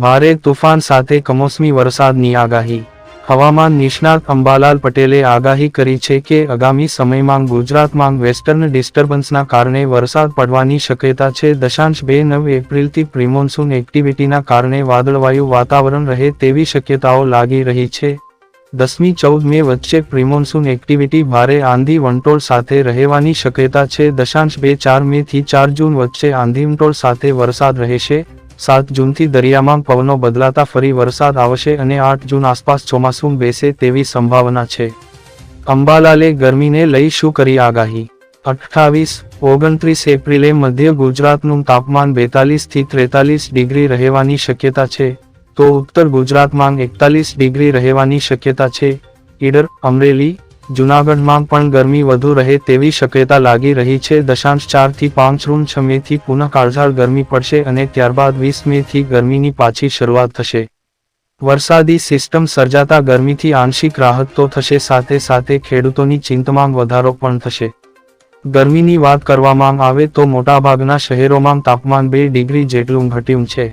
ભારે તુફાન સાથે કમોસમી વરસાદની આગાહી। હવામાન નિષ્ણાત અંબાલાલ પટેલે આગાહી કરી છે કે આગામી સમયમાં ગુજરાતમાં વેસ્ટર્ન ડિસ્ટર્બન્સના કારણે વરસાદ પડવાની શક્યતા છે। 2 એપ્રિલથી પ્રિમોન્સૂન એક્ટિવિટીના કારણે વાદળવાયું વાતાવરણ રહે તેવી શક્યતાઓ લાગી રહી છે। 10-14 મે વચ્ચે પ્રિમોન્સૂન એક્ટિવિટી ભારે આંધી વંટોળ સાથે રહેવાની શક્યતા છે। 2-4 મે થી 4 જૂન વચ્ચે આંધી વંટોળ સાથે વરસાદ રહેશે। 7 જૂનથી દરિયામાં પવનો બદલાતા ફરી વરસાદ આવશે અને 8 જૂન આસપાસ ચોમાસું બેસે તેવી સંભાવના છે। અંબાલાલે ગરમીને લઈ શું કરી આગાહી? 28-29 એપ્રિલે મધ્ય ગુજરાતનું તાપમાન 42 થી 43 ડિગ્રી રહેવાની શક્યતા છે, તો ઉત્તર ગુજરાતમાં 41 ડિગ્રી રહેવાની શક્યતા છે। ઈડર, અમરેલી, જૂનાગઢમાં પણ ગરમી વધુ રહે તેવી શક્યતા લાગી રહી છે। 4 થી 5 મે થી પુનઃ કાળઝાળ ગરમી પડશે અને ત્યારબાદ 20 મે થી ગરમીની પાછી શરૂઆત થશે। વરસાદી સિસ્ટમ સર્જાતા ગરમીથી આંશિક રાહત તો થશે, સાથે સાથે ખેડૂતોની ચિંતામાં વધારો પણ થશે। ગરમીની વાત કરવામાં આવે તો મોટાભાગના શહેરોમાં તાપમાન 2 ડિગ્રી જેટલું ઘટ્યું છે।